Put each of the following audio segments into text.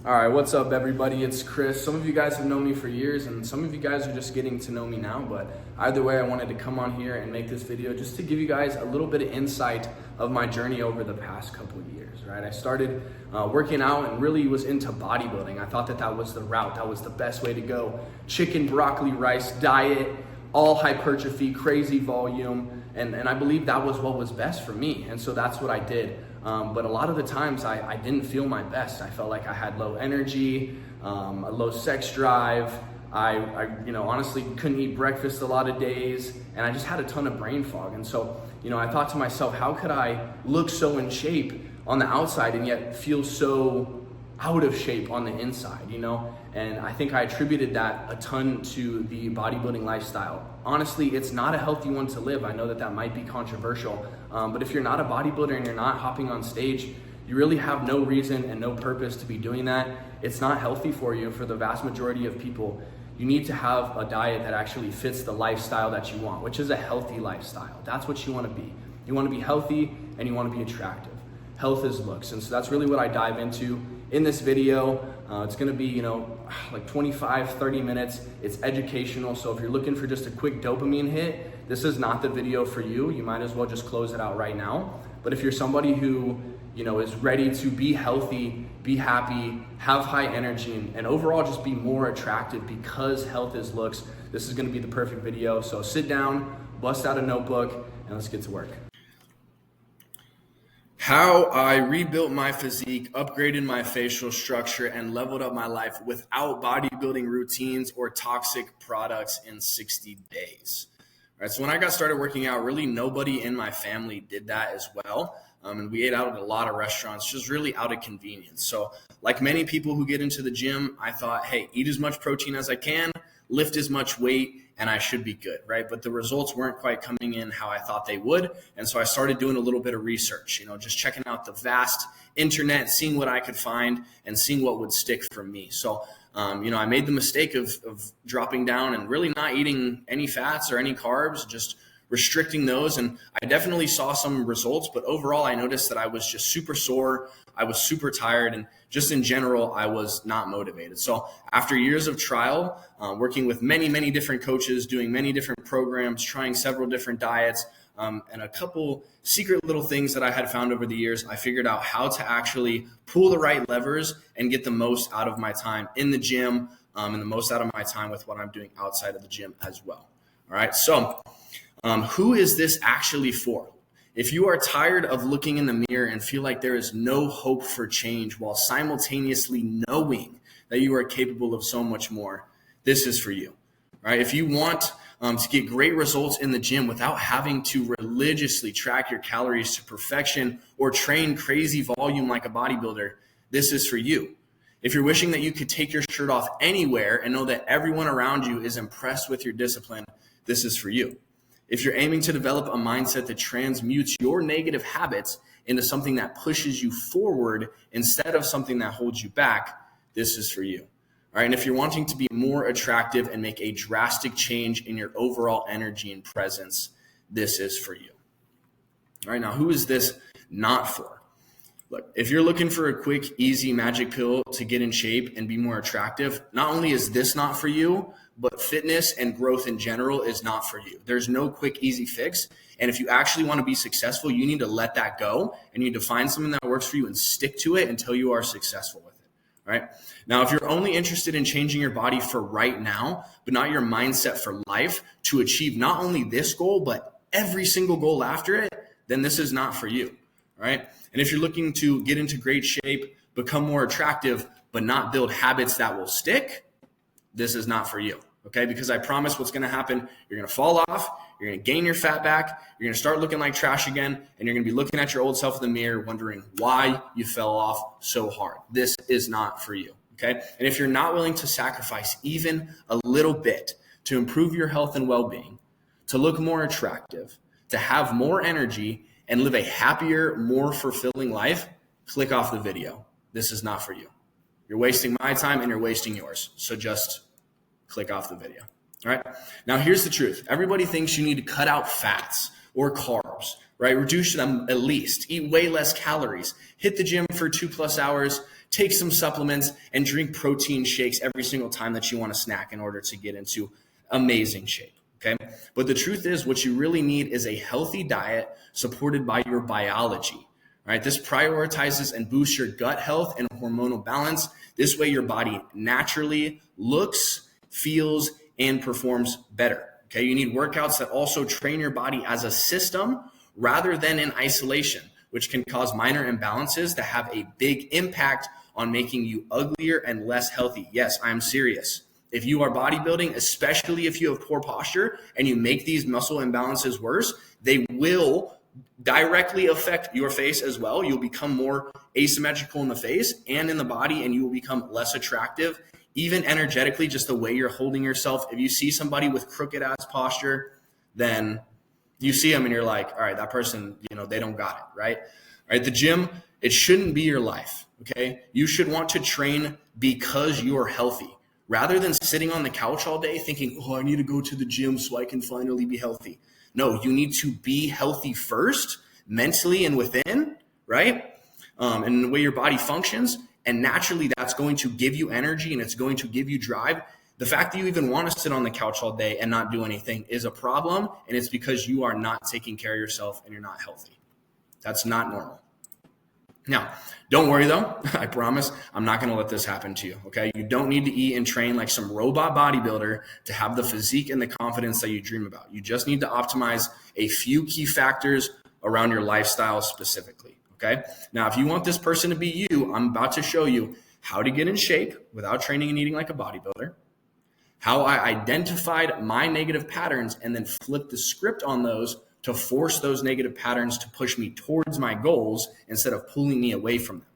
All right, what's up, everybody? It's Chris. Some of you guys have known me for years, and some of you guys are just getting to know me now. But either way, I wanted to come on here and make this video just to give you guys a little bit of insight of my journey over the past couple of years, right? I started working out and really was into bodybuilding. I thought that was the route, that was the best way to go. Chicken, broccoli, rice diet, all hypertrophy, crazy volume, and I believe that was what was best for me, and so that's what I did. But a lot of the times I didn't feel my best. I felt like I had low energy, a low sex drive. I honestly couldn't eat breakfast a lot of days, and I just had a ton of brain fog. And so, I thought to myself, how could I look so in shape on the outside and yet feel so out of shape on the inside, And I think I attributed that a ton to the bodybuilding lifestyle. Honestly, it's not a healthy one to live. I know that might be controversial, but if you're not a bodybuilder and you're not hopping on stage, you really have no reason and no purpose to be doing that. It's not healthy for you. For the vast majority of people, you need to have a diet that actually fits the lifestyle that you want, which is a healthy lifestyle. That's what you want to be. You want to be healthy and you want to be attractive. Health is looks, and so that's really what I dive into in this video. It's gonna be, like 25, 30 minutes. It's educational, so if you're looking for just a quick dopamine hit, this is not the video for you. You might as well just close it out right now. But if you're somebody who, is ready to be healthy, be happy, have high energy, and overall just be more attractive because health is looks, this is gonna be the perfect video. So sit down, bust out a notebook, and let's get to work. How I rebuilt my physique, upgraded my facial structure, and leveled up my life without bodybuilding routines or toxic products in 60 days. All right, so when I got started working out, really nobody in my family did that as well. And we ate out at a lot of restaurants, just really out of convenience. So like many people who get into the gym, I thought, hey, eat as much protein as I can, lift as much weight, and I should be good, right? But the results weren't quite coming in how I thought they would. And so I started doing a little bit of research, just checking out the vast internet, seeing what I could find and seeing what would stick for me. So, I made the mistake of dropping down and really not eating any fats or any carbs, just restricting those. And I definitely saw some results, but overall I noticed that I was just super sore. I was super tired, and just in general, I was not motivated. So after years of trial, working with many, many different coaches, doing many different programs, trying several different diets, and a couple secret little things that I had found over the years, I figured out how to actually pull the right levers and get the most out of my time in the gym, and the most out of my time with what I'm doing outside of the gym as well. All right, so who is this actually for? If you are tired of looking in the mirror and feel like there is no hope for change while simultaneously knowing that you are capable of so much more, this is for you, right? If you want to get great results in the gym without having to religiously track your calories to perfection or train crazy volume like a bodybuilder, this is for you. If you're wishing that you could take your shirt off anywhere and know that everyone around you is impressed with your discipline, this is for you. If you're aiming to develop a mindset that transmutes your negative habits into something that pushes you forward instead of something that holds you back, this is for you. All right, and if you're wanting to be more attractive and make a drastic change in your overall energy and presence, this is for you. All right, now who is this not for? Look, if you're looking for a quick, easy magic pill to get in shape and be more attractive, not only is this not for you, but fitness and growth in general is not for you. There's no quick, easy fix. And if you actually want to be successful, you need to let that go and you need to find something that works for you and stick to it until you are successful with it. All right. Now, if you're only interested in changing your body for right now, but not your mindset for life to achieve not only this goal, but every single goal after it, then this is not for you. All right. And if you're looking to get into great shape, become more attractive, but not build habits that will stick, this is not for you. Okay, because I promise what's going to happen, you're going to fall off, you're going to gain your fat back, you're going to start looking like trash again, and you're going to be looking at your old self in the mirror wondering why you fell off so hard. This is not for you, okay? And if you're not willing to sacrifice even a little bit to improve your health and well-being, to look more attractive, to have more energy, and live a happier, more fulfilling life, click off the video. This is not for you. You're wasting my time and you're wasting yours. So just click off the video. All right. Now here's the truth. Everybody thinks you need to cut out fats or carbs right? Reduce them at least. Eat way less calories. Hit the gym for 2+ hours. Take some supplements and drink protein shakes every single time that you want to snack in order to get into amazing shape. Okay. But the truth is, what you really need is a healthy diet supported by your biology. Right. This prioritizes and boosts your gut health and hormonal balance. This way, your body naturally looks, feels, and performs better. Okay. You need workouts that also train your body as a system rather than in isolation, which can cause minor imbalances that have a big impact on making you uglier and less healthy. Yes, I'm serious. If you are bodybuilding, especially if you have poor posture and you make these muscle imbalances worse, they will directly affect your face as well. You'll become more asymmetrical in the face and in the body, and you will become less attractive, even energetically, just the way you're holding yourself. If you see somebody with crooked ass posture, then you see them and you're like, all right, that person, they don't got it, right? All right, the gym, it shouldn't be your life, okay? You should want to train because you're healthy, rather than sitting on the couch all day thinking, oh, I need to go to the gym so I can finally be healthy. No, you need to be healthy first, mentally and within, right? And the way your body functions. And naturally, that's going to give you energy and it's going to give you drive. The fact that you even want to sit on the couch all day and not do anything is a problem. And it's because you are not taking care of yourself and you're not healthy. That's not normal. Now, don't worry though. I promise I'm not going to let this happen to you. Okay. You don't need to eat and train like some robot bodybuilder to have the physique and the confidence that you dream about. You just need to optimize a few key factors around your lifestyle specifically. Okay. Now, if you want this person to be you, I'm about to show you how to get in shape without training and eating like a bodybuilder, how I identified my negative patterns and then flipped the script on those to force those negative patterns to push me towards my goals instead of pulling me away from them.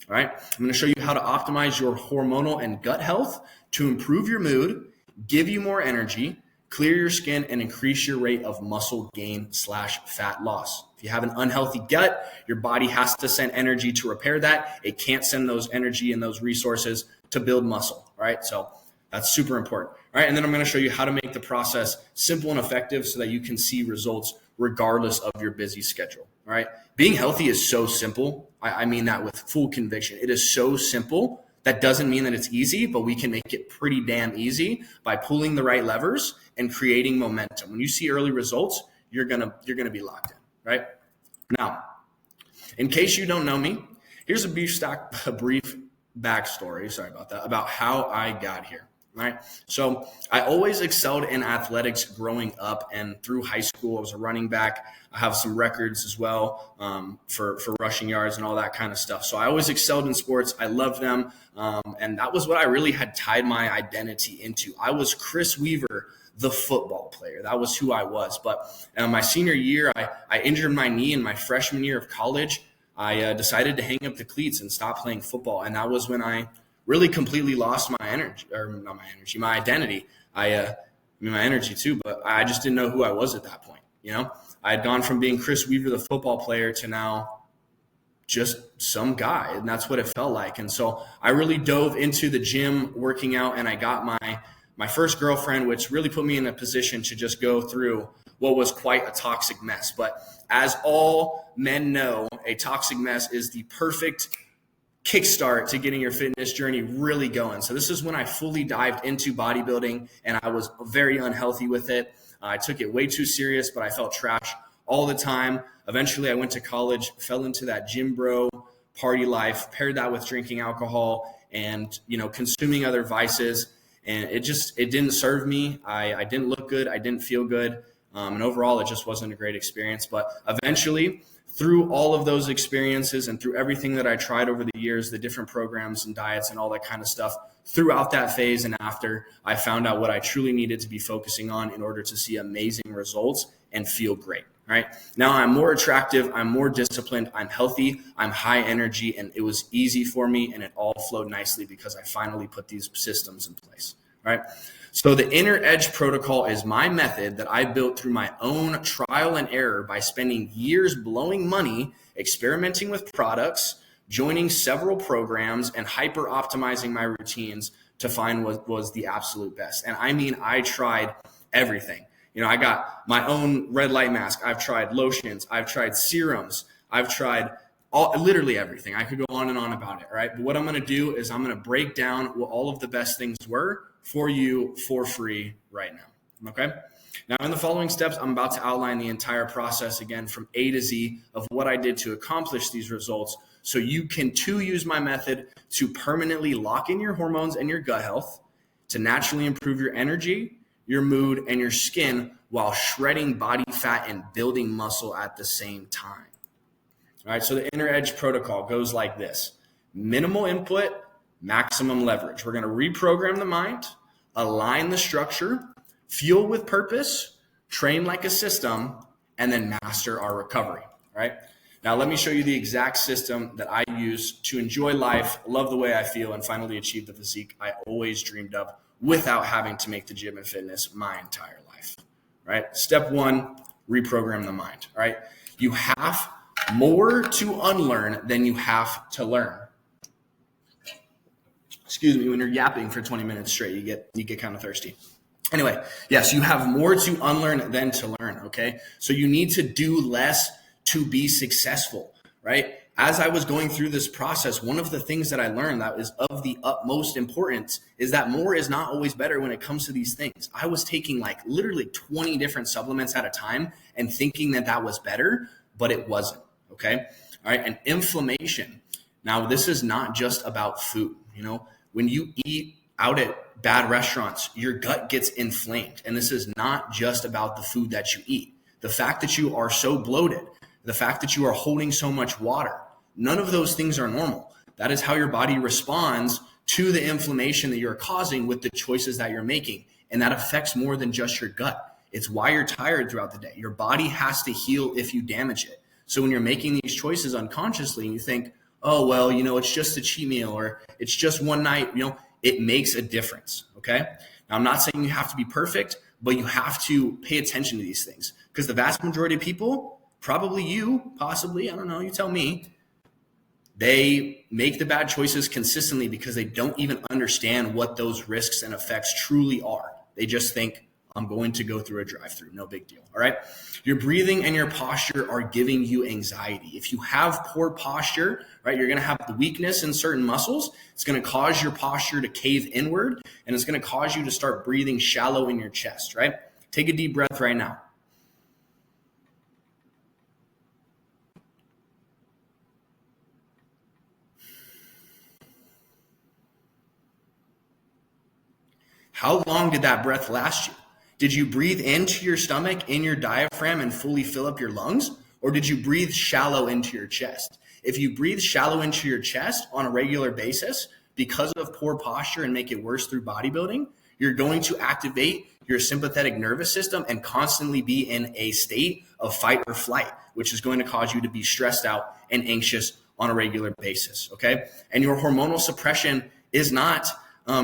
All right. I'm going to show you how to optimize your hormonal and gut health to improve your mood, give you more energy, clear your skin, and increase your rate of muscle gain/fat loss. If you have an unhealthy gut, your body has to send energy to repair that. It can't send those energy and those resources to build muscle. All right. So that's super important. All right. And then I'm going to show you how to make the process simple and effective so that you can see results regardless of your busy schedule. All right. Being healthy is so simple. I mean that with full conviction. It is so simple. That doesn't mean that it's easy, but we can make it pretty damn easy by pulling the right levers and creating momentum. When you see early results, you're gonna be locked in, right? Now, in case you don't know me, here's a brief backstory. Sorry about that. About how I got here. Right. So I always excelled in athletics growing up, and through high school, I was a running back. I have some records as well for rushing yards and all that kind of stuff. So I always excelled in sports. I loved them. And that was what I really had tied my identity into. I was Chris Weaver, the football player. That was who I was. But my senior year, I injured my knee in my freshman year of college. I decided to hang up the cleats and stop playing football. And that was when I really completely lost my energy, or not my energy, my identity. My energy too, but I just didn't know who I was at that point. I had gone from being Chris Weaver, the football player, to now just some guy. And that's what it felt like. And so I really dove into the gym, working out, and I got my first girlfriend, which really put me in a position to just go through what was quite a toxic mess. But as all men know, a toxic mess is the perfect kickstart to getting your fitness journey really going. So this is when I fully dived into bodybuilding, and I was very unhealthy with it. I took it way too serious, but I felt trash all the time. Eventually I went to college, fell into that gym bro party life, paired that with drinking alcohol and, consuming other vices. And it didn't serve me. I didn't look good. I didn't feel good. And overall, it just wasn't a great experience. But eventually, through all of those experiences and through everything that I tried over the years, the different programs and diets and all that kind of stuff, throughout that phase and after, I found out what I truly needed to be focusing on in order to see amazing results and feel great. Right now, I'm more attractive, I'm more disciplined, I'm healthy, I'm high energy, and it was easy for me, and it all flowed nicely because I finally put these systems in place. Right. So the Inner Edge protocol is my method that I built through my own trial and error by spending years blowing money, experimenting with products, joining several programs, and hyper optimizing my routines to find what was the absolute best. And I mean, I tried everything. I got my own red light mask. I've tried lotions. I've tried serums. I've tried literally everything. I could go on and on about it, right? But what I'm going to do is I'm going to break down what all of the best things were for you for free right now, okay? Now, in the following steps, I'm about to outline the entire process again from A to Z of what I did to accomplish these results, so you can too use my method to permanently lock in your hormones and your gut health, to naturally improve your energy, your mood, and your skin while shredding body fat and building muscle at the same time. All right, so the Inner Edge protocol goes like this: minimal input, maximum leverage. We're going to reprogram the mind, align the structure, fuel with purpose, train like a system, and then master our recovery. All right. Now, let me show you the exact system that I use to enjoy life, love the way I feel, and finally achieve the physique I always dreamed of without having to make the gym and fitness my entire life. All right. Step one, reprogram the mind. All right. You have more to unlearn than you have to learn. Excuse me, when you're yapping for 20 minutes straight, you get kind of thirsty. Anyway, yes, you have more to unlearn than to learn, okay? So you need to do less to be successful, right? As I was going through this process, one of the things that I learned that is of the utmost importance is that more is not always better when it comes to these things. I was taking like literally 20 different supplements at a time and thinking that that was better, but it wasn't, okay? All right, and inflammation. Now, this is not just about food, When you eat out at bad restaurants, your gut gets inflamed. And this is not just about the food that you eat. The fact that you are so bloated, the fact that you are holding so much water, none of those things are normal. That is how your body responds to the inflammation that you're causing with the choices that you're making. And that affects more than just your gut. It's why you're tired throughout the day. Your body has to heal if you damage it. So when you're making these choices unconsciously and you think, oh, well, it's just a cheat meal or it's just one night, it makes a difference, okay? Now, I'm not saying you have to be perfect, but you have to pay attention to these things because the vast majority of people, probably you, possibly, I don't know, you tell me, they make the bad choices consistently because they don't even understand what those risks and effects truly are. They just think, I'm going to go through a drive-through, no big deal, all right? Your breathing and your posture are giving you anxiety. If you have poor posture, right, you're going to have the weakness in certain muscles. It's going to cause your posture to cave inward, and it's going to cause you to start breathing shallow in your chest, right? Take a deep breath right now. How long did that breath last you? Did you breathe into your stomach, in your diaphragm, and fully fill up your lungs? Or did you breathe shallow into your chest? If you breathe shallow into your chest on a regular basis because of poor posture and make it worse through bodybuilding, you're going to activate your sympathetic nervous system and constantly be in a state of fight or flight, which is going to cause you to be stressed out and anxious on a regular basis, okay? And your hormonal suppression is not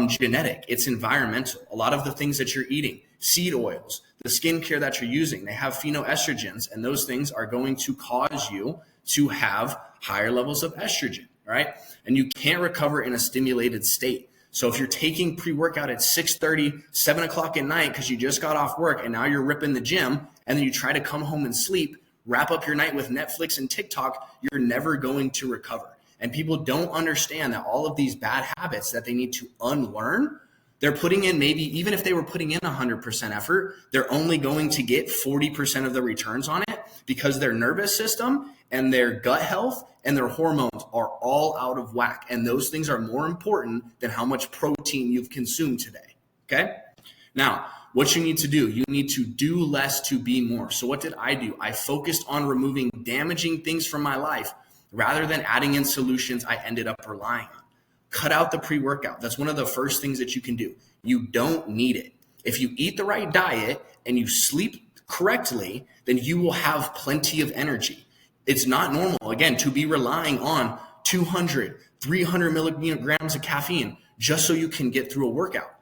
genetic, it's environmental. A lot of the things that you're eating, seed oils, the skincare that you're using, they have phytoestrogens, and those things are going to cause you to have higher levels of estrogen, right? And you can't recover in a stimulated state. So if you're taking pre-workout at 6:30, 7 o'clock at night because you just got off work and now you're ripping the gym, and then you try to come home and sleep, wrap up your night with Netflix and TikTok, you're never going to recover. And people don't understand that all of these bad habits that they need to unlearn, they're putting in, maybe even if they were putting in 100% effort, they're only going to get 40% of the returns on it because their nervous system and their gut health and their hormones are all out of whack. And those things are more important than how much protein you've consumed today, okay? Now, what you need to do, you need to do less to be more. So what did I do? I focused on removing damaging things from my life rather than adding in solutions I ended up relying on. Cut out the pre-workout. That's one of the first things that you can do. You don't need it. If you eat the right diet and you sleep correctly, then you will have plenty of energy. It's not normal, again, to be relying on 200, 300 milligrams of caffeine just so you can get through a workout.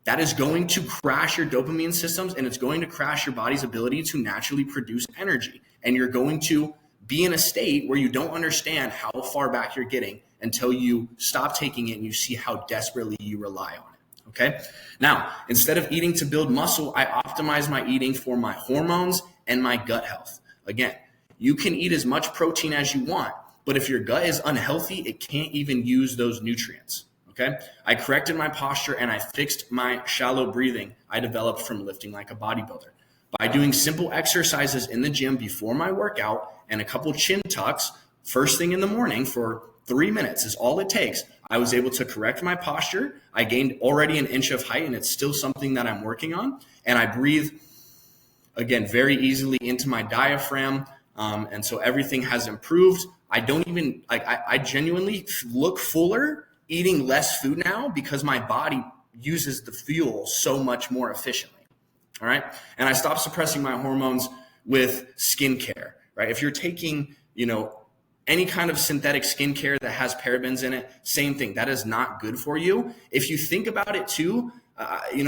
That is going to crash your dopamine systems, and it's going to crash your body's ability to naturally produce energy. And you're going to be in a state where you don't understand how far back you're getting until you stop taking it and you see how desperately you rely on it, Okay. Now, instead of eating to build muscle, I optimize my eating for my hormones and my gut health. Again, you can eat as much protein as you want, but if your gut is unhealthy, it can't even use those nutrients. Okay. I corrected my posture and I fixed my shallow breathing I developed from lifting like a bodybuilder. By doing simple exercises in the gym before my workout and a couple chin tucks first thing in the morning for 3 minutes is all it takes. I was able to correct my posture. I gained already an inch of height, and it's still something that I'm working on. And I breathe, again, very easily into my diaphragm. And so everything has improved. I don't even, I genuinely look fuller eating less food now because my body uses the fuel so much more efficiently. All right. And I stopped suppressing my hormones with skincare, right? If you're taking, any kind of synthetic skincare that has parabens in it, same thing. That is not good for you. If you think about it too,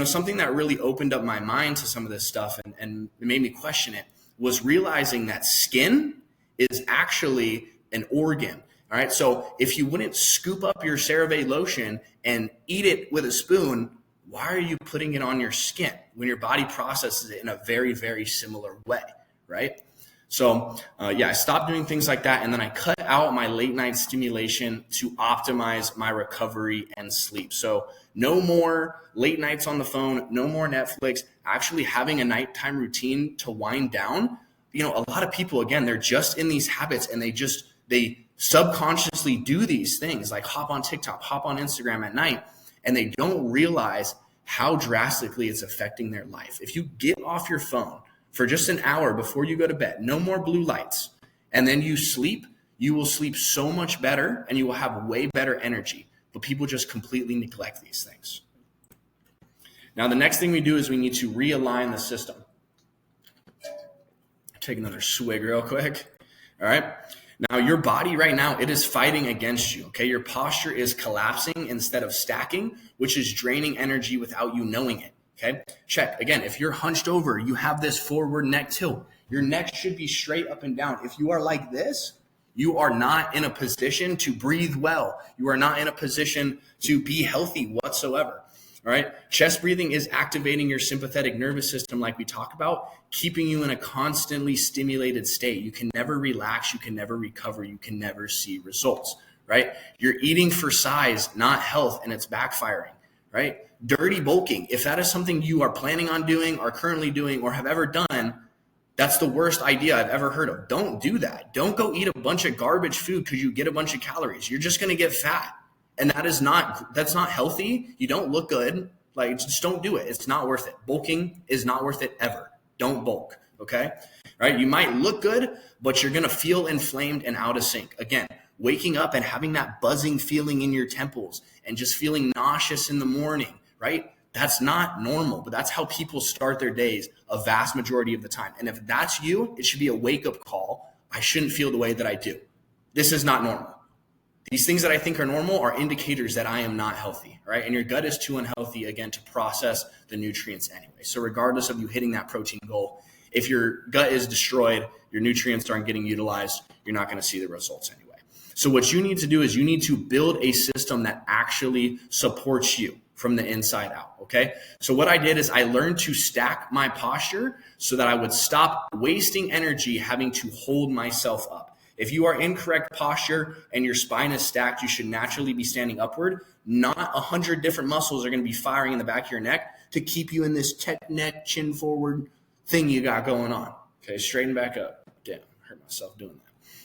something that really opened up my mind to some of this stuff and made me question it was realizing that skin is actually an organ. All right. So if you wouldn't scoop up your CeraVe lotion and eat it with a spoon, why are you putting it on your skin when your body processes it in a very, very similar way? Right. So, I stopped doing things like that. And then I cut out my late night stimulation to optimize my recovery and sleep. So no more late nights on the phone, no more Netflix, actually having a nighttime routine to wind down. A lot of people, again, they're just in these habits and they subconsciously do these things like hop on TikTok, hop on Instagram at night, and they don't realize how drastically it's affecting their life. If you get off your phone for just an hour before you go to bed, no more blue lights, and then you sleep, you will sleep so much better and you will have way better energy. But people just completely neglect these things. Now, the next thing we do is we need to realign the system. Take another swig real quick. All right. Now, your body right now, it is fighting against you. Okay. Your posture is collapsing instead of stacking, which is draining energy without you knowing it. Okay. Check. Again, if you're hunched over, you have this forward neck tilt. Your neck should be straight up and down. If you are like this, you are not in a position to breathe well. You are not in a position to be healthy whatsoever. All right. Chest breathing is activating your sympathetic nervous system, like we talk about, keeping you in a constantly stimulated state. You can never relax. You can never recover. You can never see results. Right. You're eating for size, not health, and it's backfiring. Right. Dirty bulking. If that is something you are planning on doing, are currently doing, or have ever done, that's the worst idea I've ever heard of. Don't do that. Don't go eat a bunch of garbage food because you get a bunch of calories. You're just going to get fat. And that's not healthy. You don't look good. Like, just don't do it. It's not worth it. Bulking is not worth it ever. Don't bulk. Okay. Right. You might look good, but you're going to feel inflamed and out of sync. Again, waking up and having that buzzing feeling in your temples and just feeling nauseous in the morning, right? That's not normal, but that's how people start their days a vast majority of the time. And if that's you, it should be a wake-up call. I shouldn't feel the way that I do. This is not normal. These things that I think are normal are indicators that I am not healthy, right? And your gut is too unhealthy, again, to process the nutrients anyway. So regardless of you hitting that protein goal, if your gut is destroyed, your nutrients aren't getting utilized, you're not going to see the results anyway. So what you need to do is you need to build a system that actually supports you from the inside out, okay? So what I did is I learned to stack my posture so that I would stop wasting energy having to hold myself up. If you are in correct posture and your spine is stacked, you should naturally be standing upward. Not 100 different muscles are going to be firing in the back of your neck to keep you in this tech neck, chin forward thing you got going on. Okay, straighten back up. Damn, I hurt myself doing that.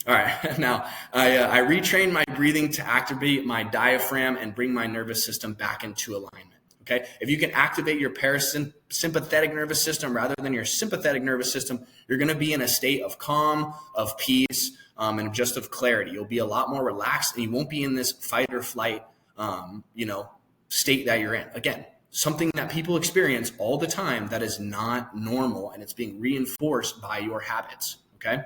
All right, now I retrained my breathing to activate my diaphragm and bring my nervous system back into alignment. Okay, if you can activate your parasympathetic nervous system rather than your sympathetic nervous system, you're going to be in a state of calm, of peace, and just of clarity. You'll be a lot more relaxed, and you won't be in this fight or flight, state that you're in. Again, something that people experience all the time that is not normal, and it's being reinforced by your habits. Okay.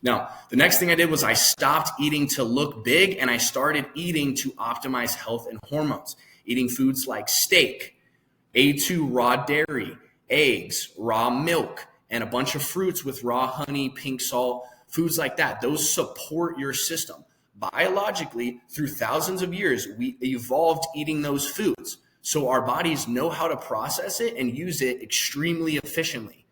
Now, the next thing I did was I stopped eating to look big, and I started eating to optimize health and hormones. Eating foods like steak, A2 raw dairy, eggs, raw milk, and a bunch of fruits with raw honey, pink salt, foods like that. Those support your system. Biologically, through thousands of years, we evolved eating those foods. So our bodies know how to process it and use it extremely efficiently.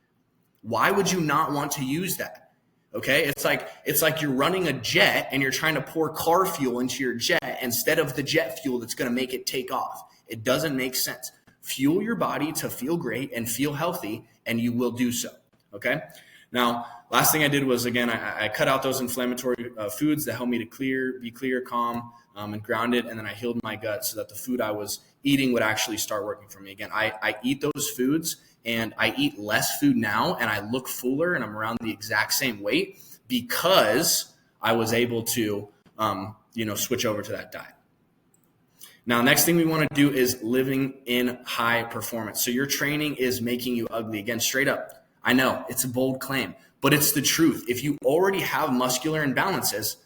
Why would you not want to use that? Okay, it's like you're running a jet and you're trying to pour car fuel into your jet instead of the jet fuel that's going to make it take off. It doesn't make sense. Fuel your body to feel great and feel healthy, and you will do so. Okay. Now, last thing I did was, again, I cut out those inflammatory foods that help me to be clear, calm, and grounded, and then I healed my gut so that the food I was eating would actually start working for me. Again, I eat those foods, and I eat less food now, and I look fuller, and I'm around the exact same weight because I was able to, switch over to that diet. Now, next thing we want to do is living in high performance. So your training is making you ugly. Again, straight up. I know it's a bold claim, but it's the truth. If you already have muscular imbalances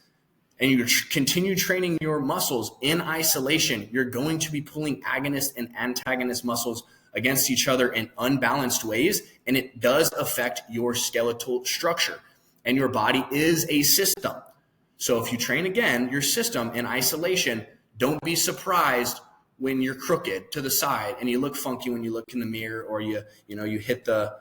and you continue training your muscles in isolation, you're going to be pulling agonist and antagonist muscles against each other in unbalanced ways, and it does affect your skeletal structure. And your body is a system. So if you train, again, your system in isolation, don't be surprised when you're crooked to the side and you look funky when you look in the mirror, or you hit the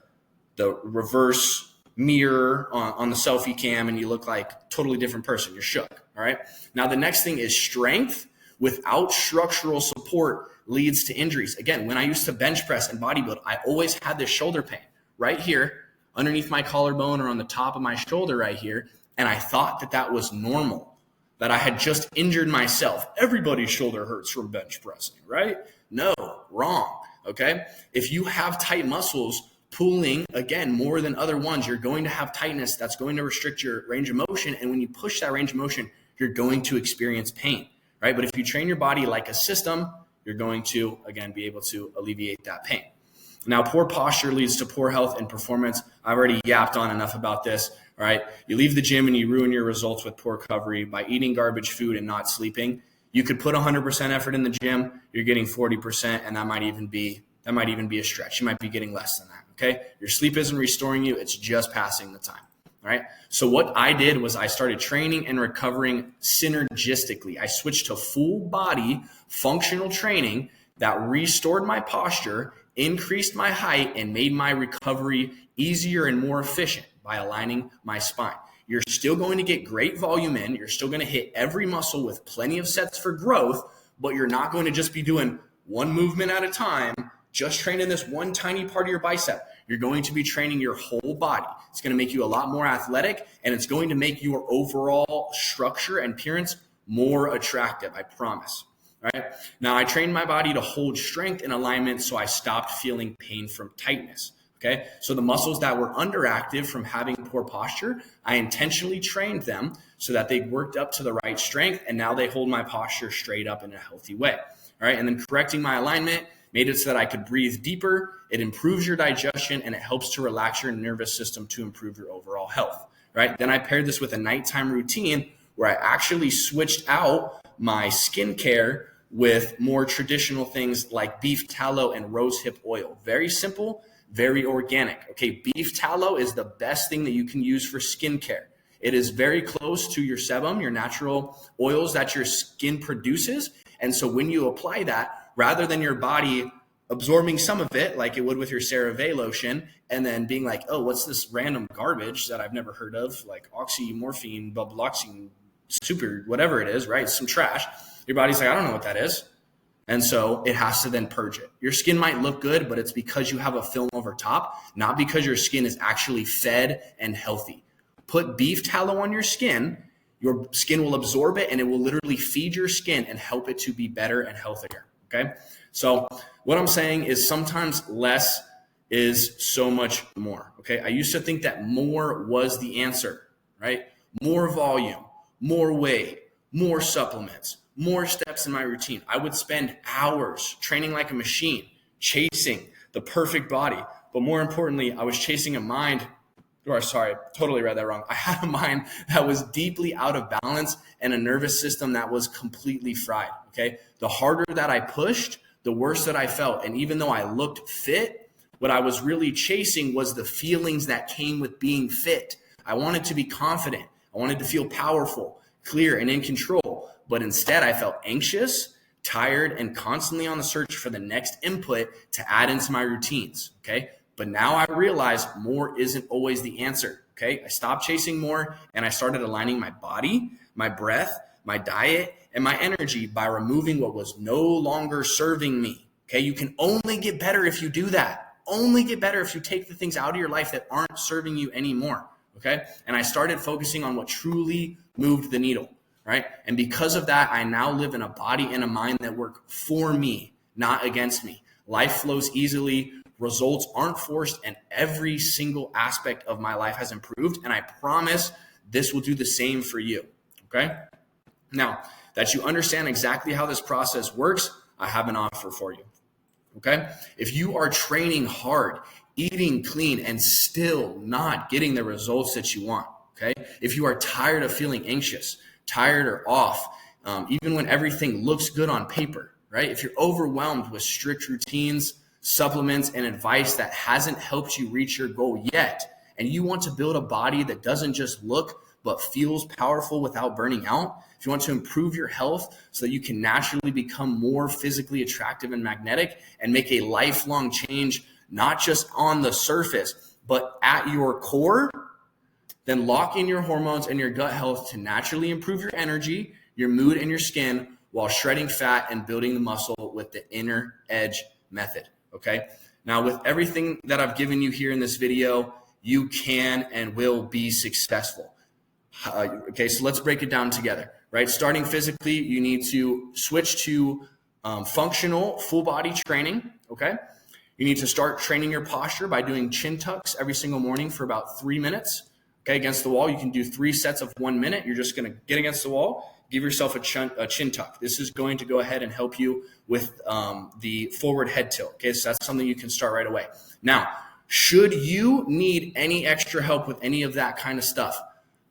reverse mirror on the selfie cam and you look like a totally different person. You're shook. All right. Now, the next thing is strength without structural support leads to injuries. Again, when I used to bench press and bodybuild, I always had this shoulder pain right here underneath my collarbone or on the top of my shoulder right here. And I thought that was normal, that I had just injured myself. Everybody's shoulder hurts from bench pressing, right? No, wrong. Okay. If you have tight muscles pulling, again, more than other ones, you're going to have tightness that's going to restrict your range of motion. And when you push that range of motion, you're going to experience pain, right? But if you train your body like a system, you're going to, again, be able to alleviate that pain. Now, poor posture leads to poor health and performance. I've already yapped on enough about this, all right? You leave the gym and you ruin your results with poor recovery by eating garbage food and not sleeping. You could put 100% effort in the gym, you're getting 40%, and that might even be a stretch. You might be getting less than that. Okay. Your sleep isn't restoring you. It's just passing the time. All right. So what I did was I started training and recovering synergistically. I switched to full body functional training that restored my posture, increased my height, and made my recovery easier and more efficient by aligning my spine. You're still going to get great volume in. You're still going to hit every muscle with plenty of sets for growth, but you're not going to just be doing one movement at a time, just training this one tiny part of your bicep. You're going to be training your whole body. It's going to make you a lot more athletic, and it's going to make your overall structure and appearance more attractive, I promise. All right. Now, I trained my body to hold strength and alignment, so I stopped feeling pain from tightness. Okay. So the muscles that were underactive from having poor posture, I intentionally trained them so that they worked up to the right strength, and now they hold my posture straight up in a healthy way. All right. And then correcting my alignment made it so that I could breathe deeper. It improves your digestion, and it helps to relax your nervous system to improve your overall health, right? Then I paired this with a nighttime routine where I actually switched out my skincare with more traditional things like beef tallow and rosehip oil. Very simple, very organic. Okay, beef tallow is the best thing that you can use for skincare. It is very close to your sebum, your natural oils that your skin produces. And so when you apply that, rather than your body absorbing some of it like it would with your CeraVe lotion and then being like, oh, what's this random garbage that I've never heard of, like oxymorphine, bubloxine, super, whatever it is, right? Some trash. Your body's like, I don't know what that is. And so it has to then purge it. Your skin might look good, but it's because you have a film over top, not because your skin is actually fed and healthy. Put beef tallow on your skin will absorb it, and it will literally feed your skin and help it to be better and healthier. Okay. So what I'm saying is sometimes less is so much more. Okay. I used to think that more was the answer, right? More volume, more weight, more supplements, more steps in my routine. I would spend hours training like a machine, chasing the perfect body. But more importantly, I was chasing a mind, totally read that wrong. I had a mind that was deeply out of balance and a nervous system that was completely fried. Okay. The harder that I pushed, the worse that I felt. And even though I looked fit, what I was really chasing was the feelings that came with being fit. I wanted to be confident. I wanted to feel powerful, clear, and in control. But instead, I felt anxious, tired, and constantly on the search for the next input to add into my routines. Okay. But now I realize more isn't always the answer. Okay. I stopped chasing more and I started aligning my body, my breath, my diet, and my energy by removing what was no longer serving me. Okay. You can only get better if you do that. Only get better if you take the things out of your life that aren't serving you anymore. Okay. And I started focusing on what truly moved the needle. Right. And because of that, I now live in a body and a mind that work for me, not against me. Life flows easily. Results aren't forced, and every single aspect of my life has improved. And I promise this will do the same for you. Okay. Now that you understand exactly how this process works, I have an offer for you. Okay. If you are training hard, eating clean, and still not getting the results that you want, okay. If you are tired of feeling anxious, tired or off, even when everything looks good on paper, right? If you're overwhelmed with strict routines, supplements, and advice that hasn't helped you reach your goal yet, and you want to build a body that doesn't just look but feels powerful without burning out, if you want to improve your health so that you can naturally become more physically attractive and magnetic and make a lifelong change, not just on the surface, but at your core, then lock in your hormones and your gut health to naturally improve your energy, your mood, and your skin while shredding fat and building the muscle with the Inner Edge method. Okay. Now, with everything that I've given you here in this video, you can and will be successful. Okay. So let's break it down together, right? Starting physically, you need to switch to functional full body training. Okay. You need to start training your posture by doing chin tucks every single morning for about 3 minutes. Okay, against the wall. You can do 3 sets of 1 minute. You're just going to get against the wall, give yourself a chin tuck. This is going to go ahead and help you with the forward head tilt. Okay, so that's something you can start right away. Now, should you need any extra help with any of that kind of stuff,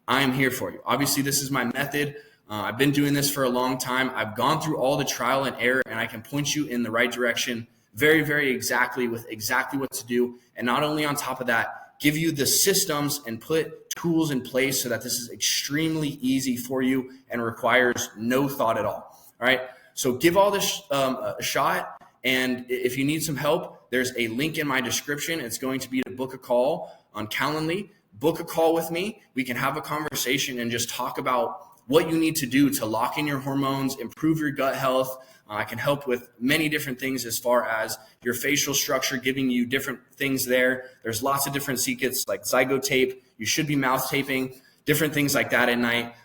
I'm here for you. Obviously, this is my method. I've been doing this for a long time. I've gone through all the trial and error, and I can point you in the right direction very, very exactly with exactly what to do. And not only on top of that, give you the systems and put tools in place so that this is extremely easy for you and requires no thought at all. All right. So give all this a shot. And if you need some help, there's a link in my description. It's going to be to book a call on Calendly. Book a call with me. We can have a conversation and just talk about what you need to do to lock in your hormones, improve your gut health. I can help with many different things as far as your facial structure, giving you different things there. There's lots of different secrets like zygotape. You should be mouth taping, different things like that at night.